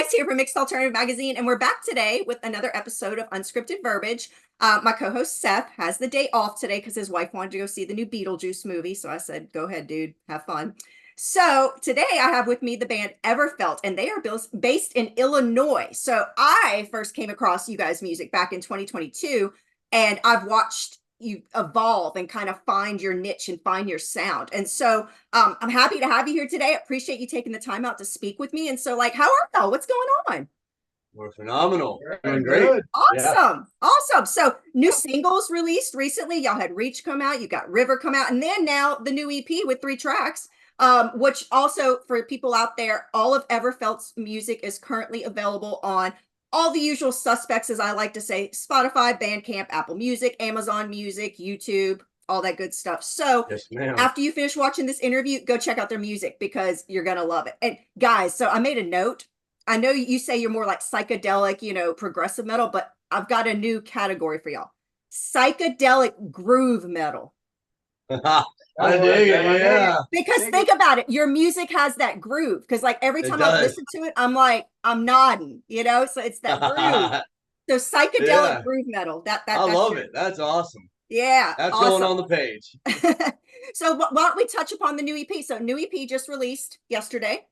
Brice here from Mixed Alternative Magazine, and we're back today with another episode of Unscripted Verbiage. My co-host Seth has the day off today because his wife wanted to go see the new Beetlejuice movie, so I said, go ahead, dude, have fun. So today I have with me the band EverFelt, and they are based in Illinois. So I first came across you guys' music back in 2022, and I've watched you evolve and kind of find your niche and find your sound. And so I'm happy to have you here today. I appreciate you taking the time out to speak with me. And so, like, how are y'all? What's going on? We're phenomenal. Doing great. Awesome. Awesome. So new singles released recently. Y'all had Reach come out, you got River come out, and then now the new EP with 3 tracks. Which also, for people out there, all of EverFelt's music is currently available on all the usual suspects, as I like to say: Spotify, Bandcamp, Apple Music, Amazon Music, YouTube, all that good stuff. So Yes, ma'am. after you finish watching this interview, go check out their music because you're going to love it. And guys, so I made a note. I know you say you're more like psychedelic, progressive metal, but I've got a new category for y'all: psychedelic groove metal. I dig it, yeah. Because think about it, your music has that groove. Because like every time I listen to it, I'm like, I'm nodding, so it's that groove. So psychedelic groove metal. I love it. That's awesome. Yeah, that's awesome. going on the page. So why don't we touch upon the new EP? So new EP just released yesterday,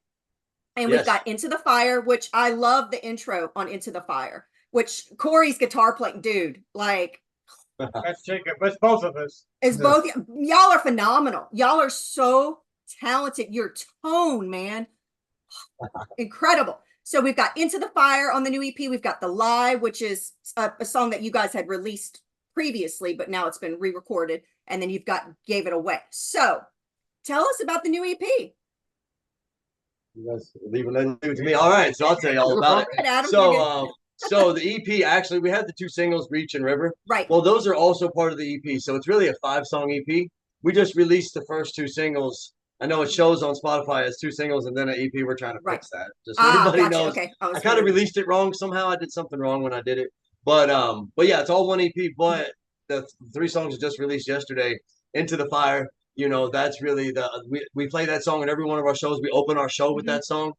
and we've got Into the Fire, which I love the intro on Into the Fire, which Corey's guitar playing, dude, like. Let's take it. It's both of us. It's both. Y'all are phenomenal. Y'all are so talented. Your tone, man, incredible. So we've got Into the Fire on the new EP. We've got The Lie, which is a song that you guys had released previously, but now it's been re-recorded. And then you've got Gave It Away. So tell us about the new EP. You guys leaving that to me. All right, so I'll tell you all about it. Adam, so the EP, actually, we had the 2 singles, Reach and River. Right. Well, those are also part of the EP. So it's really a 5-song EP. We just released the first 2 singles. I know it shows on Spotify as 2 singles and then an EP. We're trying to fix that. Just so everybody knows. Okay. I kind of released it wrong. Somehow I did something wrong when I did it. But yeah, it's all one EP. But the 3 songs just released yesterday. Into the Fire. That's really we play that song at every one of our shows. We open our show with that song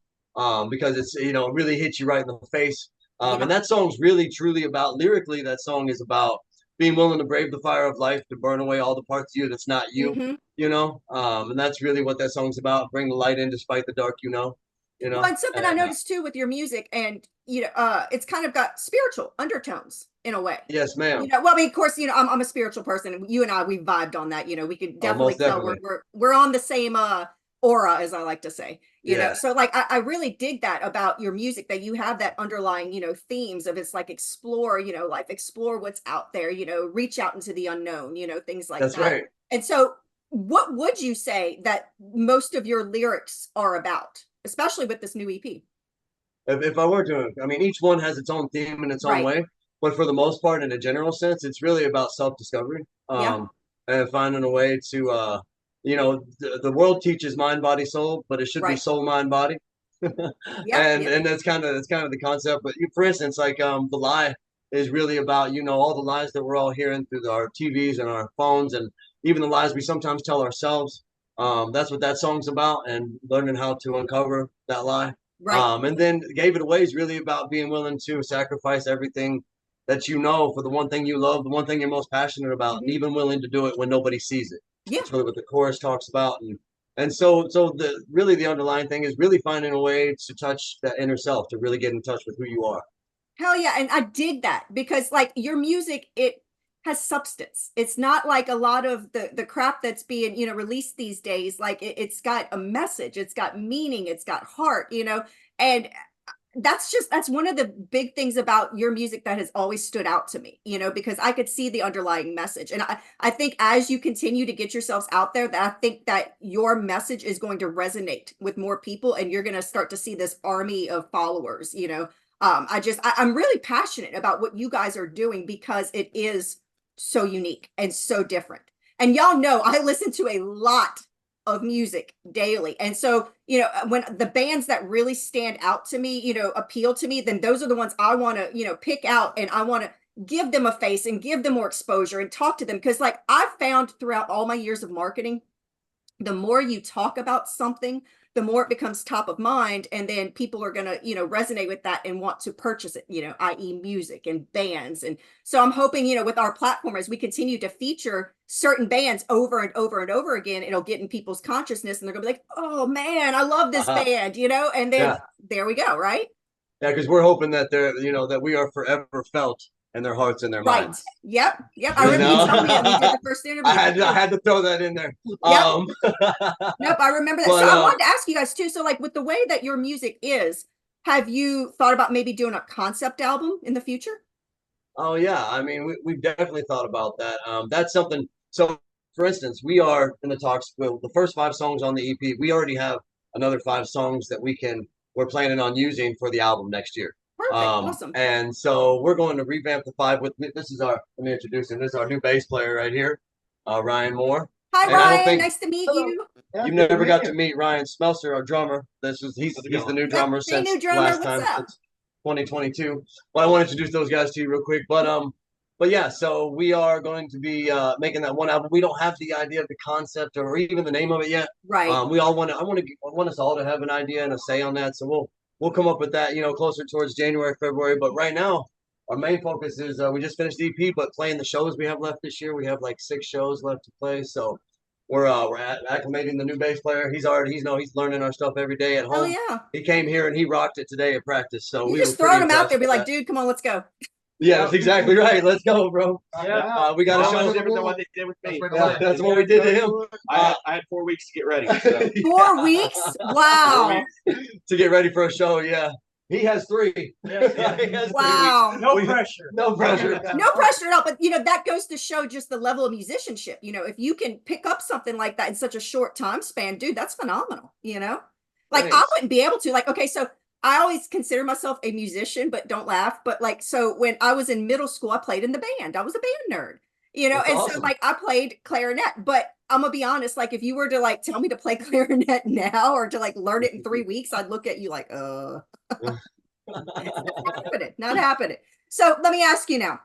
because it's, it really hits you right in the face. And that song's really, truly about, lyrically, that song is about being willing to brave the fire of life, to burn away all the parts of you that's not you, and that's really what that song's about. Bring the light in despite the dark, Well, and something I noticed too with your music, and it's kind of got spiritual undertones in a way. Yes, ma'am. Well, I mean, of course, I'm a spiritual person, and you and I, we vibed on that. We could definitely tell we're on the same aura, as I like to say. So like I really dig that about your music, that you have that underlying themes of, it's like explore life, explore what's out there, reach out into the unknown, things like that. That's right. And so what would you say that most of your lyrics are about, especially with this new EP? If I were to, I mean, each one has its own theme in its own way, but for the most part, in a general sense, it's really about self-discovery and finding a way to the world teaches mind, body, soul, but it should be soul, mind, body. And that's kind of the concept. But for instance, like The Lie is really about all the lies that we're all hearing through our TVs and our phones, and even the lies we sometimes tell ourselves. That's what that song's about, and learning how to uncover that lie. And then Gave It Away is really about being willing to sacrifice everything that for the one thing you love, the one thing you're most passionate about, and even willing to do it when nobody sees it. That's really what the chorus talks about. And so the underlying thing is really finding a way to touch that inner self, to really get in touch with who you are. Hell yeah. And I dig that, because like your music, it has substance. It's not like a lot of the crap that's being, released these days. Like it's got a message, it's got meaning, it's got heart, and that's one of the big things about your music that has always stood out to me, because I could see the underlying message. And I think as you continue to get yourselves out there, that I think that your message is going to resonate with more people, and you're going to start to see this army of followers. I'm really passionate about what you guys are doing, because it is so unique and so different. And y'all know I listen to a lot of music daily. And so, when the bands that really stand out to me, appeal to me, then those are the ones I want to, pick out, and I want to give them a face and give them more exposure and talk to them. Because like I've found throughout all my years of marketing, the more you talk about something, the more it becomes top of mind, and then people are going to, resonate with that and want to purchase it, i.e. music and bands. And so I'm hoping, with our platform, as we continue to feature certain bands over and over and over again, it'll get in people's consciousness and they're gonna be like, oh man, I love this band, and then there we go, right? Yeah, because we're hoping that that we are forever felt in their hearts and their minds. Yep. I remember you telling me that we did the first interview. I had to throw that in there. Yep. Nope, I remember that. But, so I wanted to ask you guys too. So like with the way that your music is, have you thought about maybe doing a concept album in the future? Oh yeah, I mean we've definitely thought about that. That's something. So for instance, we are in the talks with the first 5 songs on the EP. We already have another 5 songs that we're planning on using for the album next year. Perfect. Awesome. And so we're going to revamp the 5 with this is let me introduce him. This is our new bass player right here, Ryan Moore. Hi, and Ryan. Nice to meet you. You've never got to meet Ryan Smelser, our drummer. He's the new drummer since last time, since 2022. Well, I want to introduce those guys to you real quick, but yeah, so we are going to be making that one album. We don't have the idea of the concept or even the name of it yet. Right. I want us all to have an idea and a say on that. So we'll come up with that, closer towards January, February. But right now, our main focus is we just finished the EP, but playing the shows we have left this year. We have like 6 shows left to play. So we're acclimating the new bass player. He's learning our stuff every day at home. Oh yeah. He came here and he rocked it today at practice. So we just throwing him out there, be like, dude, come on, let's go. Yeah, that's exactly right. Let's go, bro. Yeah. We got to show different than what they did with me. That's what we did to him. I had 4 weeks to get ready. So. 4 weeks? Wow. To get ready for a show, yeah. He has 3. Yeah. He has 3 wow. weeks. No pressure. No pressure. No pressure at all. But that goes to show just the level of musicianship. If you can pick up something like that in such a short time span, dude, that's phenomenal. Like Thanks. I wouldn't be able to. Like, okay, so I always consider myself a musician, but don't laugh. But like, so when I was in middle school, I played in the band. I was a band nerd, That's and awesome. so like I played clarinet. But I'm gonna be honest, like if you were to like tell me to play clarinet now or to like learn it in 3 weeks, I'd look at you like, not happening. So let me ask you now.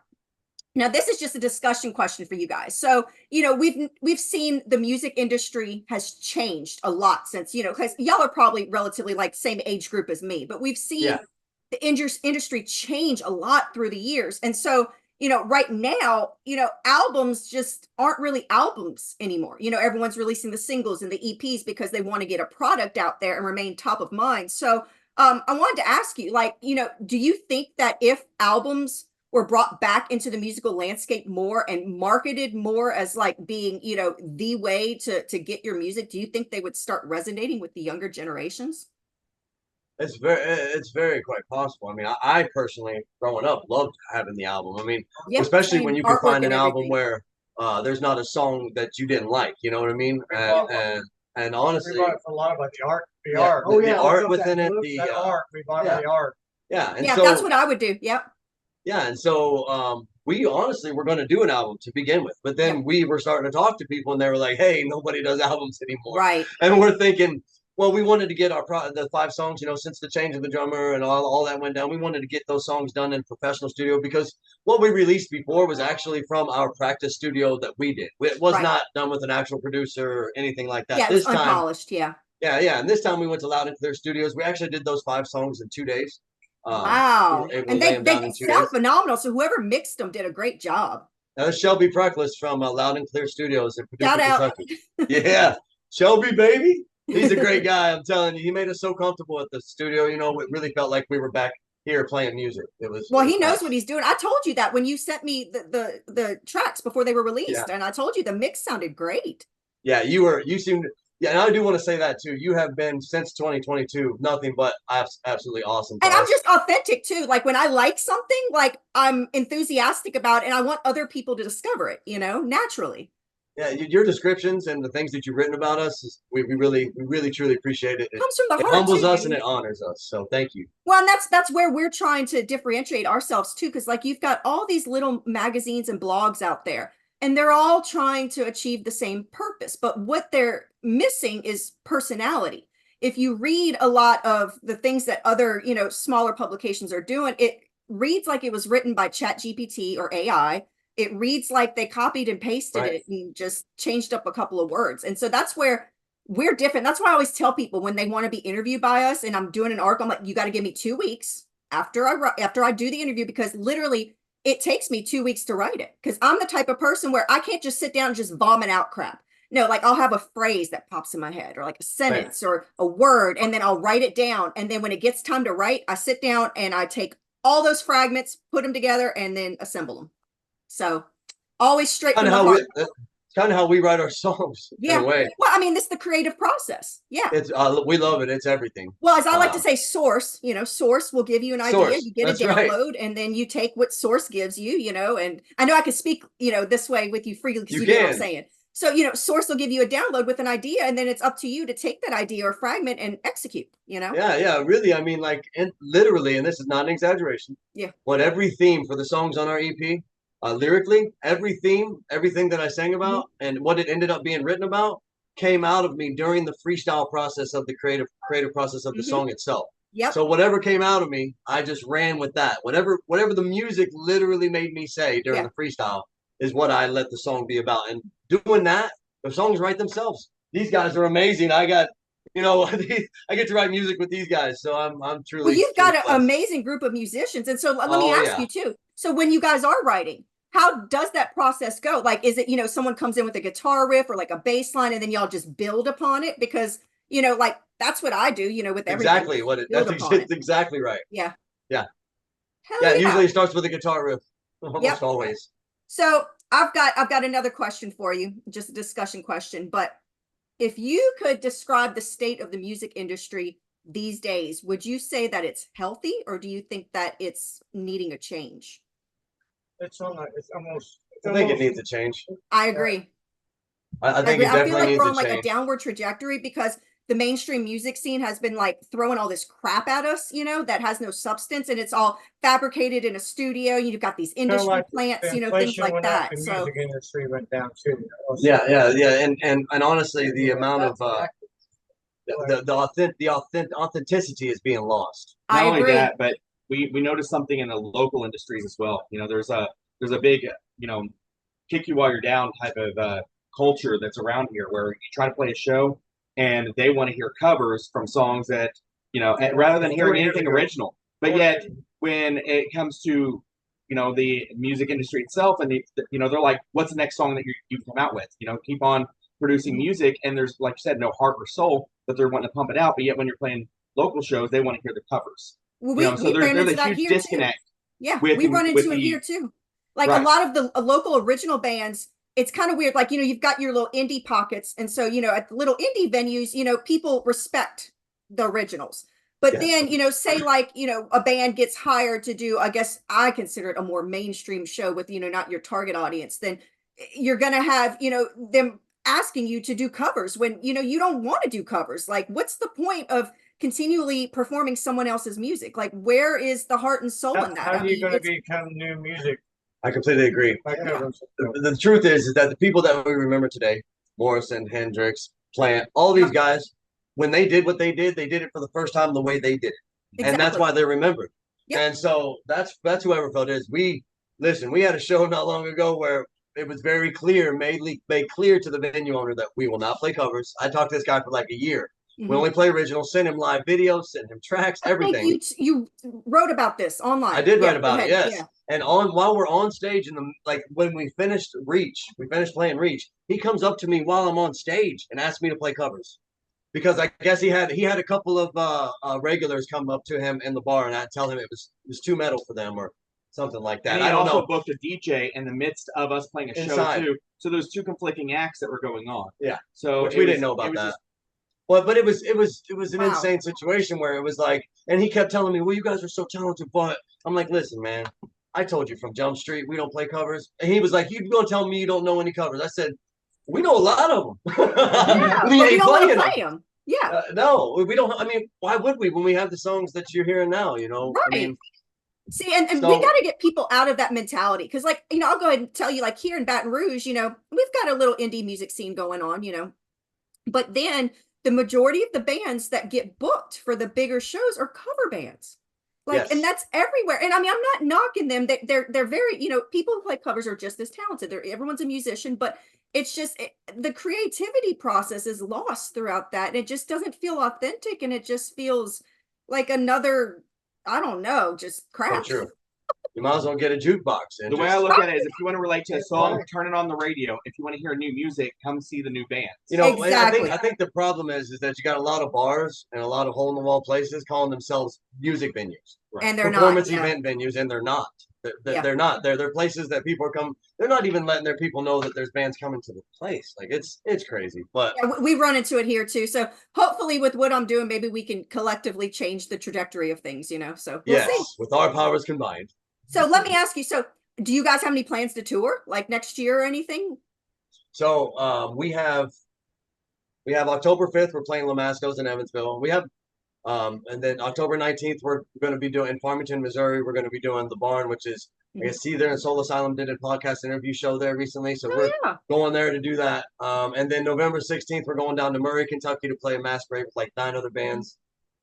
Now, this is just a discussion question for you guys. So, we've seen the music industry has changed a lot since, because y'all are probably relatively like same age group as me, but we've seen the industry change a lot through the years. And so, right now, albums just aren't really albums anymore. Everyone's releasing the singles and the EPs because they want to get a product out there and remain top of mind. So, I wanted to ask you, like, do you think that if albums were brought back into the musical landscape more and marketed more as like being, the way to get your music, do you think they would start resonating with the younger generations? It's very quite possible. I mean, I personally, growing up, loved having the album. I mean, especially when you can find an album where there's not a song that you didn't like. You know what I mean? And honestly, we bought a lot about the art. The art within it. The art. We bought the art. Yeah, and yeah, so that's what I would do. Yep. Yeah, and so we honestly were going to do an album to begin with, but then we were starting to talk to people, and they were like, "Hey, nobody does albums anymore." Right. And we're thinking, well, we wanted to get the 5 songs, since the change of the drummer and all that went down, we wanted to get those songs done in a professional studio because what we released before was actually from our practice studio that we did. It was not done with an actual producer or anything like that. Yeah, this time, unpolished. Yeah. Yeah. And this time we went to Loud and Clear Studios. We actually did those 5 songs in 2 days. Wow. And they sound phenomenal. So whoever mixed them did a great job. That was Shelby Preckless from Loud and Clear Studios in Paducah, Shout out. Kentucky. Yeah. Shelby, baby. He's a great guy. I'm telling you, he made us so comfortable at the studio. It really felt like we were back here playing music. He knows what he's doing. I told you that when you sent me the tracks before they were released, and I told you the mix sounded great. Yeah, you seemed. Yeah, and I do want to say that too. You have been since 2022 nothing but absolutely awesome. And I'm just authentic too. Like when I like something, like I'm enthusiastic about it and I want other people to discover it, naturally. Yeah, your descriptions and the things that you've written about us, we really truly appreciate it. It comes from the heart. It humbles us and it honors us. So thank you. Well, and that's where we're trying to differentiate ourselves too, because like you've got all these little magazines and blogs out there. And they're all trying to achieve the same purpose. But what they're missing is personality. If you read a lot of the things that other, smaller publications are doing, it reads like it was written by ChatGPT or AI. It reads like they copied and pasted it and just changed up a couple of words. And so that's where we're different. That's why I always tell people when they want to be interviewed by us and I'm doing an arc, I'm like, you got to give me 2 weeks after I do the interview, because literally it takes me 2 weeks to write it. Because I'm the type of person where I can't just sit down and just vomit out crap. No, like I'll have a phrase that pops in my head, or like a sentence or a word, and then I'll write it down. And then when it gets time to write, I sit down and I take all those fragments, put them together, and then assemble them. So always straight from the heart. It's kind of how we write our songs in a way. Well, I mean, it's the creative process. Yeah. It's we love it. It's everything. Well, as I like to say, source, source will give you an idea. You get a download, right. and then you take what source gives you, and I know I can speak, this way with you freely because you know what I'm saying. So, source will give you a download with an idea, and then it's up to you to take that idea or fragment and execute, Yeah, really. I mean, like, literally, and this is not an exaggeration. Yeah. But every theme for the songs on our EP, lyrically, every theme, everything that I sang about and what it ended up being written about came out of me during the freestyle process of the creative process of the song itself. Yep. So whatever came out of me, I just ran with that. Whatever the music literally made me say during the freestyle is what I let the song be about. And doing that, the songs write themselves. These guys are amazing. I got, I get to write music with these guys. So I'm truly. Well, you've got truly an amazing group of musicians. And so let me ask you too. So when you guys are writing, how does that process go? Like, is it, someone comes in with a guitar riff or like a bass line and then y'all just build upon it? Because, like that's what I do, with everything. Exactly that's exactly right. Yeah. Yeah. Hell Usually it starts with a guitar riff. Almost always. So I've got another question for you, just a discussion question. But if you could describe the state of the music industry these days, would you say that it's healthy, or do you think that it's needing a change? I think it needs a change. I agree. I think it definitely needs a change. I feel like we're on like a downward trajectory because the mainstream music scene has been like throwing all this crap at us, that has no substance, and it's all fabricated in a studio. You've got these industry plants, things like that. The so music industry went down too. Yeah. And honestly, the amount of the authenticity is being lost. Not I agree. Only that, but we noticed something in the local industries as well. There's a big, kick you while you're down type of culture that's around here, where you try to play a show and they want to hear covers from songs that, rather than hearing anything original. But yet when it comes to, the music industry itself, and they're like, what's the next song that you come out with? Keep on producing music, and there's, like you said, no heart or soul, but they're wanting to pump it out. But yet when you're playing local shows, they want to hear the covers. Well, so there's a huge disconnect. Yeah, we run into it here too. Like a lot of the local original bands, it's kind of weird. Like, you've got your little indie pockets. And so, at the little indie venues, people respect the originals. But then, say like, a band gets hired to do, I guess I consider it a more mainstream show with, not your target audience, then you're going to have, them asking you to do covers when, you don't want to do covers. Like, what's the point of continually performing someone else's music? Like, where is the heart and soul in that? How are you going to become new music? I completely agree. The truth is that the people that we remember today, Morrison, Hendrix, Plant, all these guys, when they did what they did it for the first time the way they did it. Exactly. And that's why they're remembered. Yep. And so that's who EverFelt is. We had a show not long ago where it was very clear, made clear to the venue owner that we will not play covers. I talked to this guy for like a year. We only play originals, send him live videos, send him tracks, everything. I think you wrote about this online. I did write about it, yes. Yeah. And while we're on stage, when we finished playing Reach, he comes up to me while I'm on stage and asks me to play covers. Because I guess he had a couple of regulars come up to him in the bar and I tell him it was too metal for them or something like that. And I don't know. Booked a DJ in the midst of us playing a show too. So there's two conflicting acts that were going on. Yeah. So we didn't know about that. But it was an insane situation where it was like, and he kept telling me, well, you guys are so talented, but I'm like, listen, man, I told you from Jump Street, we don't play covers. And he was like, you're going to tell me you don't know any covers. I said, we know a lot of them. Yeah, we ain't playing them. Yeah. No, we don't. I mean, why would we when we have the songs that you're hearing now, Right. I mean, see, and so, we got to get people out of that mentality. Because, like, I'll go ahead and tell you, like, here in Baton Rouge, we've got a little indie music scene going on, But then the majority of the bands that get booked for the bigger shows are cover bands. Like, yes. And that's everywhere. And I mean, I'm not knocking them. They're very, people who play covers are just as talented. Everyone's a musician, but it's just the creativity process is lost throughout that. And it just doesn't feel authentic, and it just feels like another, I don't know, just So crap. true. You might as well get a jukebox. And The way I just, look at it is, if you want to relate to a song, turn it on the radio. If you want to hear new music, come see the new bands. you know, Exactly. I think the problem is that you got a lot of bars and a lot of hole in the wall places calling themselves music venues, And they're performance not. Yeah. event venues, and they're not. Yeah. They're not. They're places that people are coming. They're not even letting their people know that there's bands coming to the place. Like it's crazy. But Yeah, we run into it here too. So hopefully with what I'm doing, maybe we can collectively change the trajectory of things, you know. So we'll yes, see. with our powers combined. So let me ask you, so do you guys have any plans to tour like next year or anything? So we have October 5th, we're playing Lamasco's in Evansville. We have and then October 19th, we're going to be doing in Farmington, Missouri. We're going to be doing the Barn, which is I guess Seether and Soul Asylum did a podcast interview show there recently. So we're going there to do that. And then November 16th, we're going down to Murray, Kentucky to play a masquerade with like 9 other bands.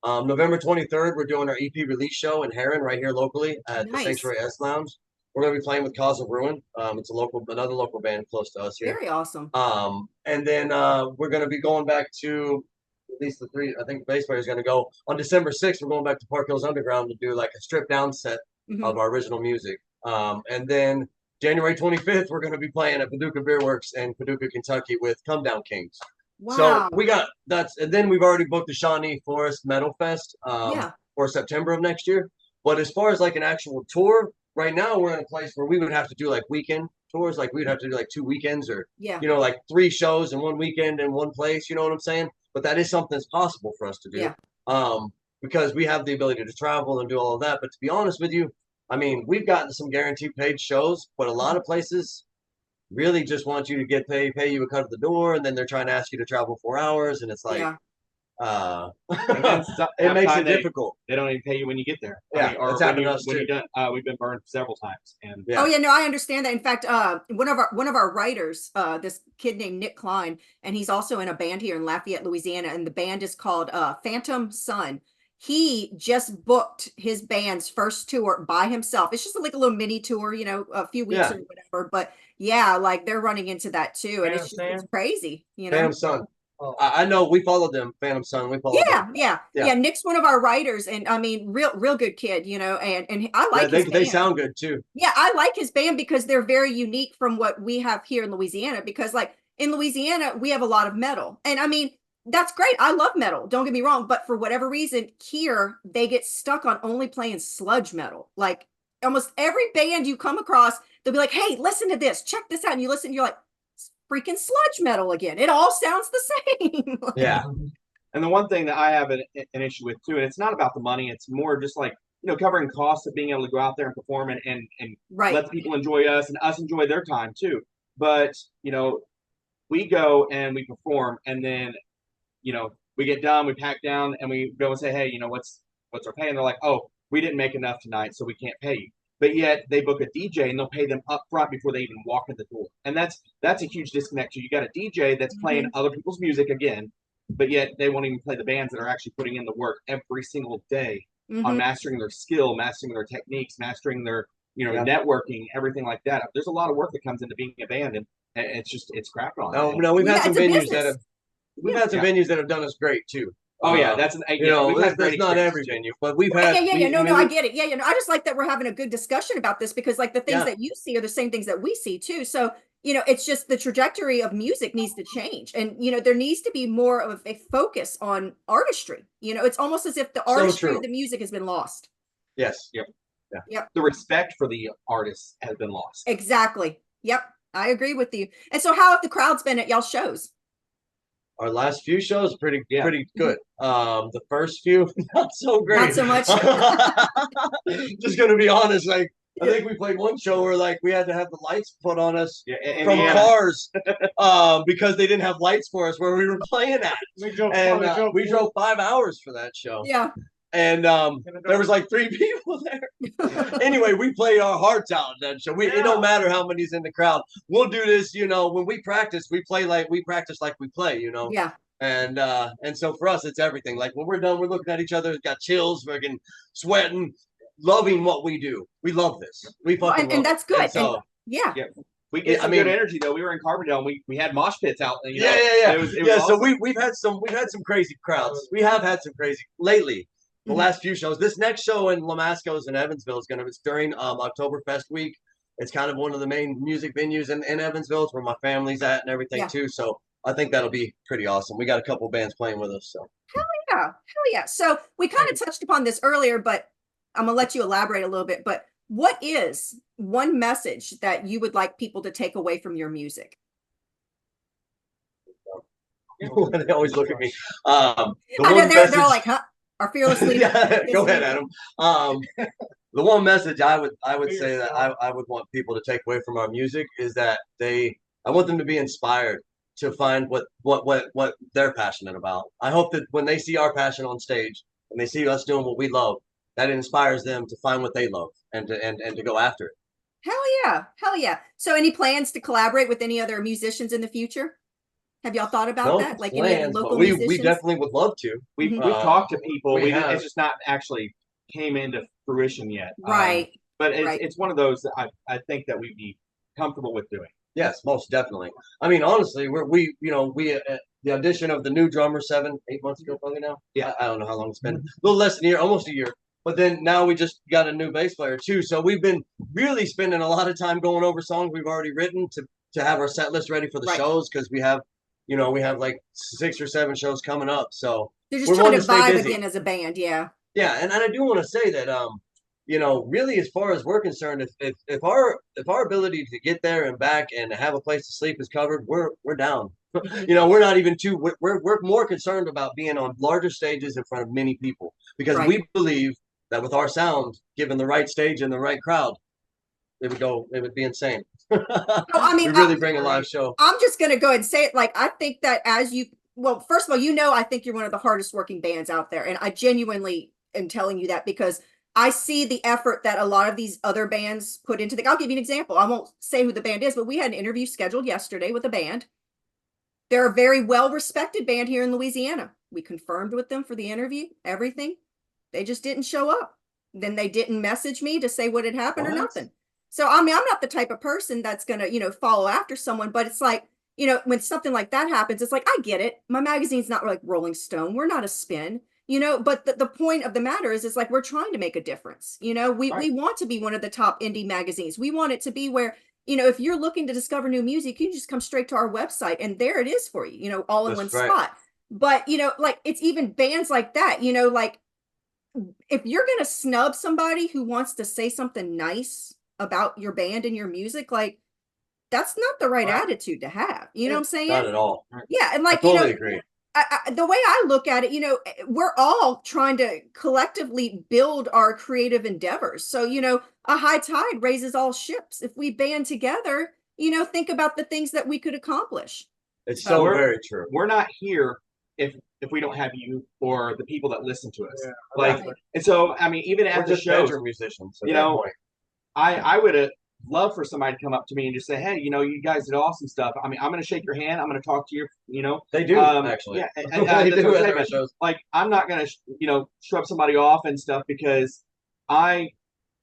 November 23rd, we're doing our EP release show in Heron right here locally at the Sanctuary S Lounge. We're going to be playing with Cause of Ruin. It's another local band close to us here. Very awesome. And then we're going to be going back to at least the 3. I think the bass player is going to go on December 6th. We're going back to Park Hills Underground to do like a stripped down set of our original music. And then January 25th, we're going to be playing at Paducah Beer Works in Paducah, Kentucky with Come Down Kings. Wow. So we got and then we've already booked the Shawnee Forest Metal Fest for September of next year. But as far as like an actual tour, right now we're in a place where we would have to do like weekend tours, like we'd have to do like 2 weekends or you know, like 3 shows in one weekend in one place, you know what I'm saying? But that is something that's possible for us to do. Because we have the ability to travel and do all of that. But to be honest with you, I mean, we've gotten some guaranteed paid shows, but a lot of places really just want you to pay you a cut at the door, and then they're trying to ask you to travel 4 hours, and it's like it makes it difficult. They don't even pay you when you get there. That's happened to us too. We've been burned several times. And oh yeah, no, I understand that. In fact, one of our writers, this kid named Nick Klein, and he's also in a band here in Lafayette, Louisiana, and the band is called Phantom Sun. He just booked his band's first tour by himself. It's just like a little mini tour, you know, a few weeks or whatever. But yeah, like they're running into that too, and it's crazy, you know. Phantom Sun. I know, we followed them, Phantom Sun. We followed them. Yeah. Nick's one of our writers, and I mean, real good kid, you know, and I like his band. They sound good too. Yeah, I like his band because they're very unique from what we have here in Louisiana. Because like in Louisiana, we have a lot of metal, and I mean, that's great. I love metal. Don't get me wrong, but for whatever reason, here they get stuck on only playing sludge metal. Like almost every band you come across, they'll be like, "Hey, listen to this. Check this out." And you listen, you're like, freaking sludge metal again. It all sounds the same. Yeah. And the one thing that I have an issue with too, and it's not about the money, it's more just like, you know, covering costs of being able to go out there and perform and let the people enjoy us and us enjoy their time too. But, you know, we go and we perform, and then, you know, we get done, we pack down, and we go and say, hey, you know, what's our pay? And they're like, oh, we didn't make enough tonight, so we can't pay you. But yet they book a DJ and they'll pay them up front before they even walk in the door. And that's a huge disconnect. You got a DJ that's playing other people's music again, but yet they won't even play the bands that are actually putting in the work every single day on mastering their skill, mastering their techniques, mastering their, you know, networking, everything like that. There's a lot of work that comes into being a band, and it's crap on. No, we've had some venues that have done us great too. Oh yeah, that's not every venue, but we've had. No, I get it. Yeah, I just like that we're having a good discussion about this, because like the things that you see are the same things that we see too. So you know, it's just the trajectory of music needs to change, and you know, there needs to be more of a focus on artistry. You know, it's almost as if the artistry of the music has been lost. Yes. Yep. The respect for the artists has been lost. Exactly. Yep, I agree with you. And so, how have the crowds been at y'all shows? Our last few shows pretty good. The first few not so great. Not so much. Just gonna be honest, like I think we played one show where like we had to have the lights put on us from cars because they didn't have lights for us where we were playing at. We drove 5 hours for that show. Yeah. And there was like 3 people there. Anyway, we played our hearts out that show. It don't matter how many's in the crowd. We'll do this, you know, when we practice, we practice like we play, you know. Yeah. And so for us, it's everything. Like when we're done, we're looking at each other, got chills, fucking sweating, loving what we do. We love this. We fucking love and that's good. it. So, yeah. We get some good energy though. We were in Carbondale and we had mosh pits out. And, you know, yeah. It was yeah. awesome. So we've had some crazy crowds. We have had some crazy lately. The last few shows. This next show in Lamasco's in Evansville is it's during Oktoberfest week. It's kind of one of the main music venues in Evansville. It's where my family's at and everything too. So I think that'll be pretty awesome. We got a couple bands playing with us. So hell yeah. So we kind of touched upon this earlier, but I'm gonna let you elaborate a little bit. But what is one message that you would like people to take away from your music? They always look at me. I know they're all like, huh? Our fearless leader. Go ahead, Adam. The one message I would say that I would want people to take away from our music is that I want them to be inspired to find what they're passionate about. I hope that when they see our passion on stage and they see us doing what we love, that it inspires them to find what they love and to go after it. Hell yeah. So any plans to collaborate with any other musicians in the future? Have y'all thought about that? Like plans, any local we musicians? We definitely would love to. We've talked to people. It's just not actually came into fruition yet. Right. But it's one of those that I think that we'd be comfortable with doing. Yes, most definitely. I mean, honestly, the audition of the new drummer 7-8 months ago, probably now. Yeah, I don't know how long it's been. A little less than a year, almost a year. But then now we just got a new bass player too. So we've been really spending a lot of time going over songs we've already written to have our set list ready for the shows, because we have like 6 or 7 shows coming up. So they're just trying to vibe again as a band. Yeah. Yeah, and I do want to say that really, as far as we're concerned, if our ability to get there and back and have a place to sleep is covered, we're down. We're not even we're more concerned about being on larger stages in front of many people, because we believe that with our sound, given the right stage and the right crowd, it would be insane. I mean, we really bring a live show. I'm just gonna go ahead and say it. Like, I think that first of all, I think you're one of the hardest working bands out there, and I genuinely am telling you that because I see the effort that a lot of these other bands put into I'll give you an example. I won't say who the band is, but we had an interview scheduled yesterday with a band. They're a very well-respected band here in Louisiana. We confirmed with them for the interview, everything. They just didn't show up. Then they didn't message me to say what had happened or nothing. So, I mean, I'm not the type of person that's going to, follow after someone, but it's like, when something like that happens, it's like, I get it. My magazine's not like Rolling Stone. We're not a spin, but the point of the matter is, it's like, we're trying to make a difference. We want to be one of the top indie magazines. We want it to be where, if you're looking to discover new music, you can just come straight to our website and there it is for you, all in one spot. But, like, it's even bands like that, like, if you're going to snub somebody who wants to say something nice about your band and your music, like, that's not the right attitude to have. You know what I'm saying? Not at all. Yeah. And like, I totally agree. The way I look at it, we're all trying to collectively build our creative endeavors. So, a high tide raises all ships. If we band together, think about the things that we could accomplish. It's so very true. We're not here if we don't have you or the people that listen to us. And so, I mean, even at the shows, musicians, I would have loved for somebody to come up to me and just say, hey, you guys did awesome stuff. I mean, I'm going to shake your hand. I'm going to talk to you, They do, actually. Yeah. They do at our shows. Like, I'm not going to, shrub somebody off and stuff because I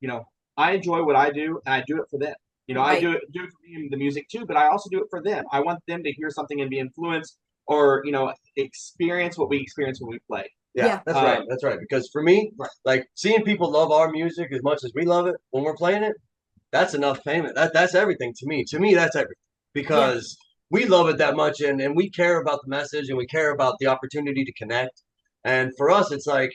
enjoy what I do and I do it for them. I do it for the music too, but I also do it for them. I want them to hear something and be influenced or, experience what we experience when we play. Yeah, that's right. That's right. Because for me, like, seeing people love our music as much as we love it when we're playing it, that's enough payment. That's everything to me. To me, that's everything, because we love it that much, and we care about the message and we care about the opportunity to connect. And for us, it's like,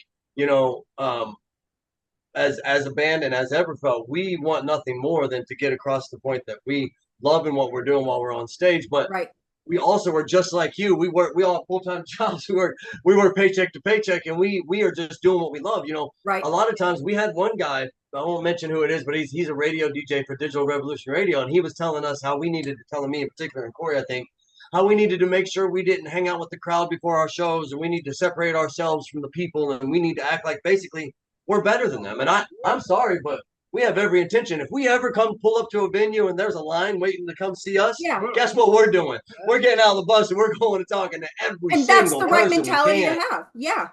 as a band and as EverFelt, we want nothing more than to get across the point that we love in what we're doing while we're on stage. But we also were just like you. We all have full-time jobs. We work paycheck to paycheck, and we are just doing what we love. A lot of times we had one guy, I won't mention who it is, but he's a radio DJ for Digital Revolution Radio, and he was telling us how we needed to, telling me in particular, and Corey, I think, how we needed to make sure we didn't hang out with the crowd before our shows, and we need to separate ourselves from the people, and we need to act like basically we're better than them. And I'm sorry, but we have every intention. If we ever come pull up to a venue and there's a line waiting to come see us, guess what we're doing? We're getting out of the bus and we're going and talking to every single person. And that's the right mentality to have. Yeah.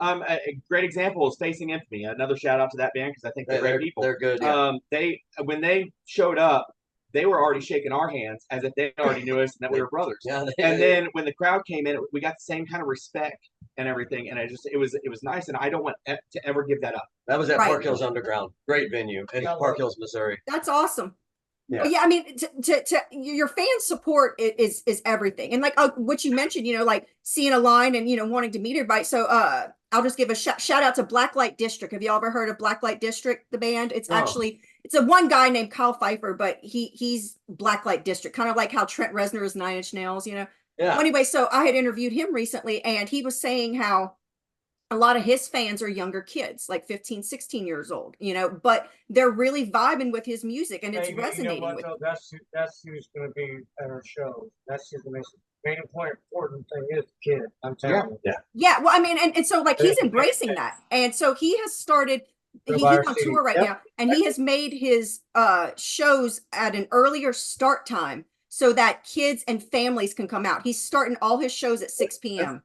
A great example is Facing Infamy. Another shout out to that band because I think they're great people. They're good. When they showed up, they were already shaking our hands as if they already knew us and that we were brothers. Yeah, And then when the crowd came in, we got the same kind of respect and everything. And it was nice. And I don't want to ever give that up. that was at Right. Park Hills Underground. Great venue in Park Hills, Missouri. That's awesome. Yeah. Yeah, I mean, to your fan support is everything, and like what you mentioned, like seeing a line and wanting to meet everybody. So I'll just give a shout out to Blacklight District. Have y'all ever heard of Blacklight District, the band? It's actually it's a one guy named Kyle Pfeiffer, but he's Blacklight District, kind of like how Trent Reznor is Nine Inch Nails. Yeah. Well, anyway, so I had interviewed him recently, and he was saying how a lot of his fans are younger kids, like 15, 16 years old, but they're really vibing with his music and it's resonating with them. That's who's going to be at our show. That's who's the main important thing is the kid. I'm telling you. Yeah. Well, I mean, and so like he's embracing that. And so he has started, he's on tour right now, and he has made his shows at an earlier start time so that kids and families can come out. He's starting all his shows at 6 p.m.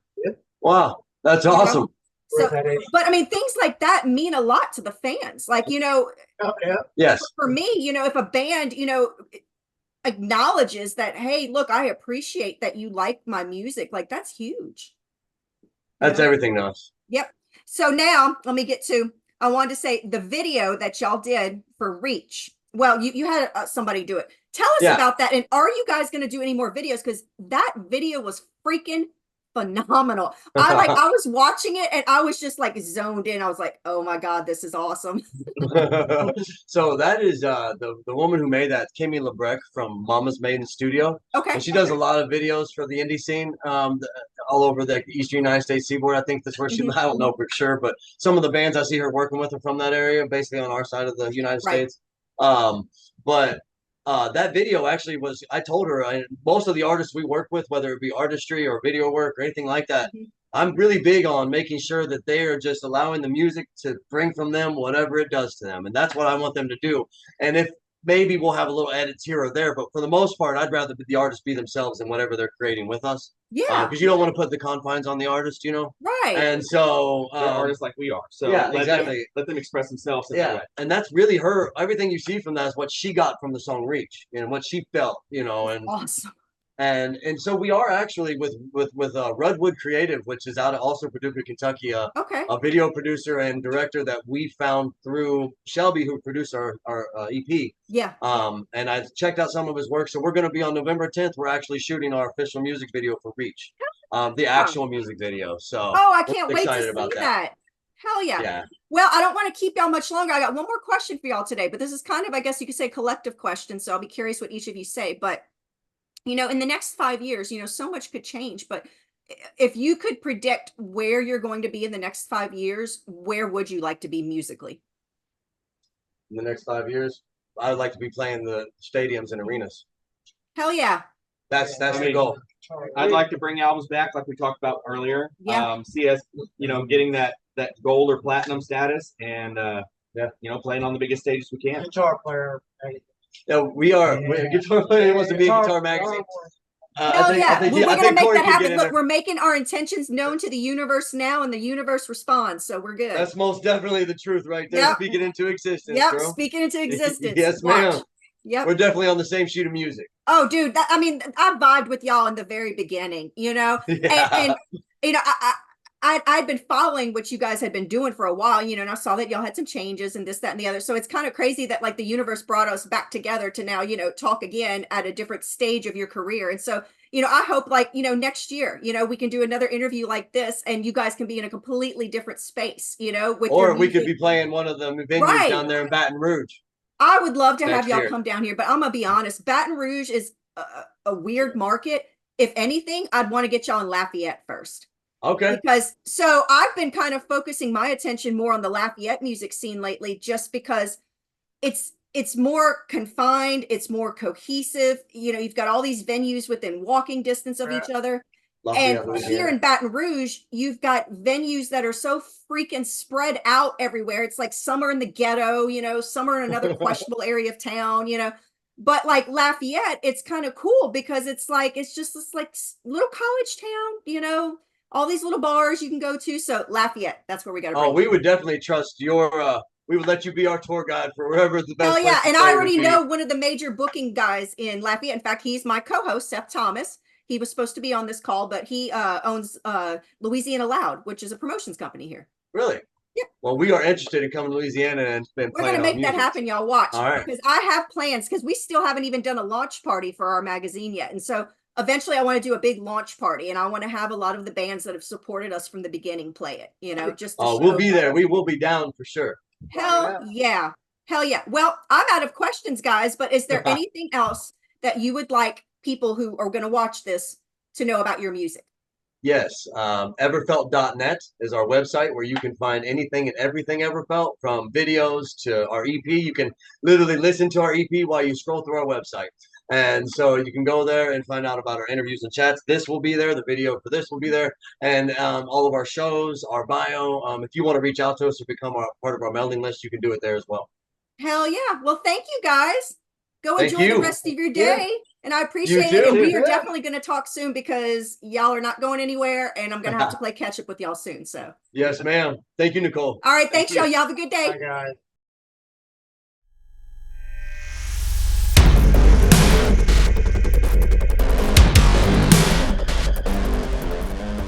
Wow, that's awesome. So, but I mean, things like that mean a lot to the fans. Like, Yes. For me, if a band, acknowledges that, hey, look, I appreciate that you like my music. Like, that's huge. That's everything to us. Yep. So now let me get to, I wanted to say the video that y'all did for Reach. Well, you had somebody do it. Tell us about that. And are you guys going to do any more videos? Because that video was freaking phenomenal. I was watching it and I was just like zoned in. I was like, oh my God, this is awesome. So that is the woman who made that, Kimmy Lebrecht from Mama's Maiden Studio. Okay. And she does a lot of videos for the indie scene all over the eastern United States seaboard. I think that's where she, I don't know for sure, but some of the bands I see her working with are from that area, basically on our side of the United States. But that video actually was, I told her, most of the artists we work with, whether it be artistry or video work or anything like that, I'm really big on making sure that they are just allowing the music to bring from them whatever it does to them. And that's what I want them to do. And if maybe we'll have a little edits here or there, but for the most part, I'd rather the artists be themselves in whatever they're creating with us. Yeah. Because you don't want to put the confines on the artist, Right. And so they're artists like we are. So exactly. Let them express themselves. And that's really her. Everything you see from that is what she got from the song Reach and what she felt, and awesome. And so we are actually with Rudwood Creative, which is out of also Paducah, Kentucky, a video producer and director that we found through Shelby, who produced our EP. Yeah. And I checked out some of his work. So we're going to be on November 10th. We're actually shooting our official music video for Reach, the actual music video. So I can't wait to see that. Hell yeah. Yeah. Well, I don't want to keep y'all much longer. I got one more question for y'all today, but this is kind of, I guess you could say, collective question. So I'll be curious what each of you say. But in the next 5 years, so much could change, but if you could predict where you're going to be in the next 5 years, where would you like to be musically? In the next 5 years, I would like to be playing the stadiums and arenas. Hell yeah. That's the goal. I'd like to bring albums back like we talked about earlier. Yeah. See us, getting that gold or platinum status and, playing on the biggest stages we can. Guitar player. Yeah, we are. Guitar player wants to be a guitar magazine. Hell yeah. We're going to make that happen. Look, we're making our intentions known to the universe now, and the universe responds, so we're good. That's most definitely the truth right there. Yep. Speaking into existence, Yep, bro. speaking into existence. Yes, ma'am. Yep. We're definitely on the same sheet of music. Oh, dude. I vibed with y'all in the very beginning, Yeah. And I'd been following what you guys had been doing for a while, and I saw that y'all had some changes and this, that, and the other. So it's kind of crazy that like the universe brought us back together to now, talk again at a different stage of your career. And so, I hope like, next year, we can do another interview like this and you guys can be in a completely different space, with or we could be playing one of the venues down there in Baton Rouge. I would love to have y'all year. come down here, but I'm gonna be honest, Baton Rouge is a weird market. If anything, I'd want to get y'all in Lafayette first. Okay. Because so I've been kind of focusing my attention more on the Lafayette music scene lately, just because it's more confined, it's more cohesive. You've got all these venues within walking distance of each other. And here in Baton Rouge, you've got venues that are so freaking spread out everywhere. It's like some are in the ghetto, some are in another questionable area of town, But like Lafayette, it's kind of cool because it's just this like little college town, all these little bars you can go to. So Lafayette, that's where we got to. Oh, we would definitely trust your we would let you be our tour guide for wherever the best Hell yeah. place to And play I would already be. know one of the major booking guys in Lafayette. In fact, he's my co-host, Seth Thomas. He was supposed to be on this call, but he owns Louisiana Loud, which is a promotions company here. Really? Yeah. Well, we are interested in coming to Louisiana and We're playing gonna our make that music. happen, y'all. Watch. All right. Because I have plans, because we still haven't even done a launch party for our magazine yet. And so eventually I want to do a big launch party, and I want to have a lot of the bands that have supported us from the beginning play it, you know, just to Oh, show we'll be that- there. We will be down for sure. Hell yeah. Hell yeah. Well, I'm out of questions, guys, but is there anything else that you would like people who are going to watch this to know about your music? Yes, everfelt.net is our website where you can find anything and everything Everfelt, from videos to our EP. You can literally listen to our EP while you scroll through our website. And so you can go there and find out about our interviews and chats. This will be there. The video for this will be there. And all of our shows, our bio. If you want to reach out to us or become part of our mailing list, you can do it there as well. Hell yeah. Well, thank you guys. Go Thank enjoy the you. rest of your day. And I appreciate You it. And too. we are Yeah. definitely going to talk soon because y'all are not going anywhere. And I'm going to have to play catch up with y'all soon. So, Yes, ma'am. Thank you, Nicole. all right. Thanks, you. y'all. Y'all have a good day. Bye, guys.